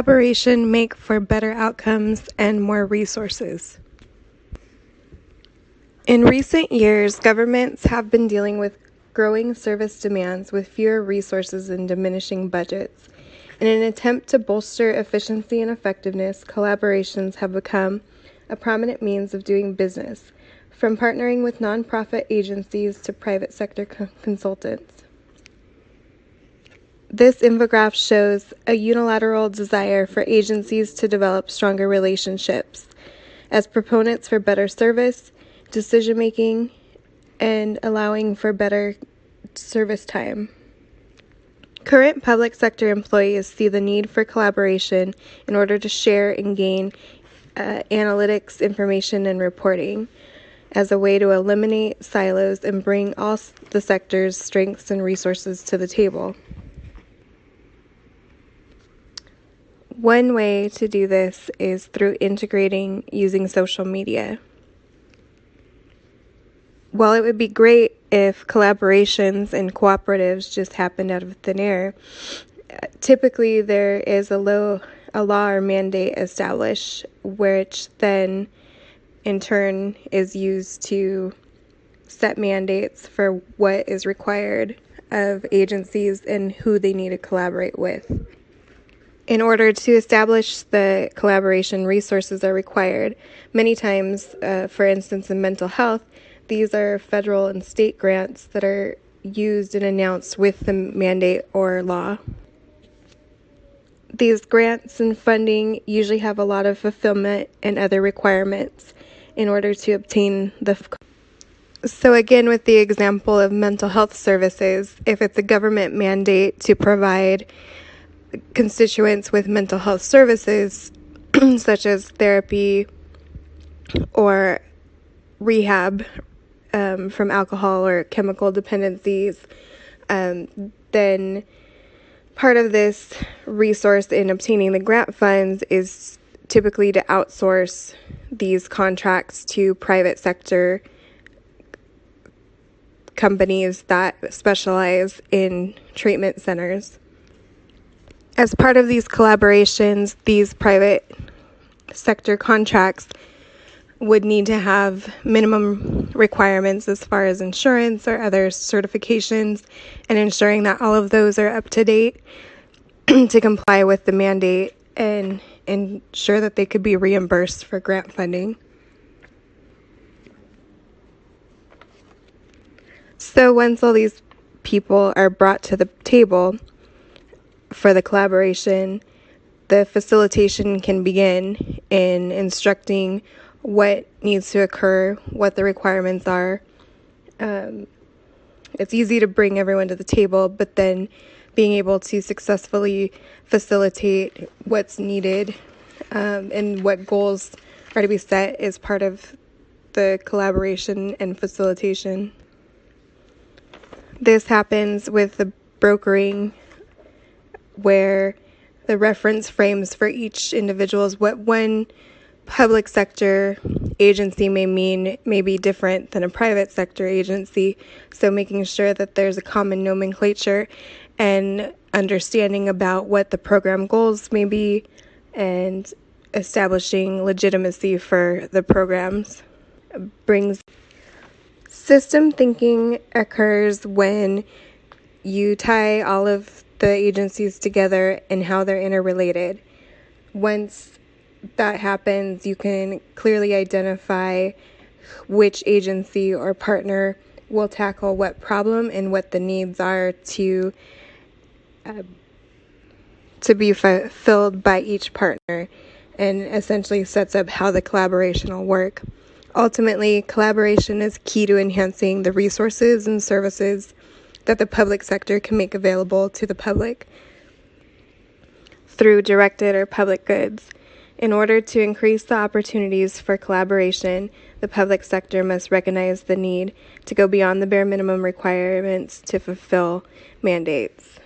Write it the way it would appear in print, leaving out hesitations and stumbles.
Collaboration make for better outcomes and more resources. In recent years, governments have been dealing with growing service demands with fewer resources and diminishing budgets. In an attempt to bolster efficiency and effectiveness, collaborations have become a prominent means of doing business, from partnering with nonprofit agencies to private sector consultants. This infograph shows a unilateral desire for agencies to develop stronger relationships as proponents for better service, decision-making, and allowing for better service time. Current public sector employees see the need for collaboration in order to share and gain analytics, information, and reporting as a way to eliminate silos and bring all the sector's strengths and resources to the table. One way to do this is through integrating using social media. While it would be great if collaborations and cooperatives just happened out of thin air, typically there is a law or mandate established, which then in turn is used to set mandates for what is required of agencies and who they need to collaborate with. In order to establish the collaboration, resources are required. Many times, for instance, in mental health, these are federal and state grants that are used and announced with the mandate or law. These grants and funding usually have a lot of fulfillment and other requirements in order to obtain the. So again, with the example of mental health services, if it's a government mandate to provide constituents with mental health services, such as therapy or rehab from alcohol or chemical dependencies, then part of this resource in obtaining the grant funds is typically to outsource these contracts to private sector companies that specialize in treatment centers. As part of these collaborations, these private sector contracts would need to have minimum requirements as far as insurance or other certifications, and ensuring that all of those are up to date to comply with the mandate and ensure that they could be reimbursed for grant funding. So once all these people are brought to the table for the collaboration, the facilitation can begin in instructing what needs to occur, what the requirements are. It's easy to bring everyone to the table, but then being able to successfully facilitate what's needed and what goals are to be set is part of the collaboration and facilitation. This happens with the brokering, where the reference frames for each individual is what one public sector agency may be different than a private sector agency. So making sure that there's a common nomenclature and understanding about what the program goals may be and establishing legitimacy for the programs brings. System thinking occurs when you tie all of the agencies together and how they're interrelated. Once that happens, you can clearly identify which agency or partner will tackle what problem and what the needs are to be fulfilled by each partner, and essentially sets up how the collaboration will work. Ultimately, collaboration is key to enhancing the resources and services that the public sector can make available to the public through directed or public goods. In order to increase the opportunities for collaboration, the public sector must recognize the need to go beyond the bare minimum requirements to fulfill mandates.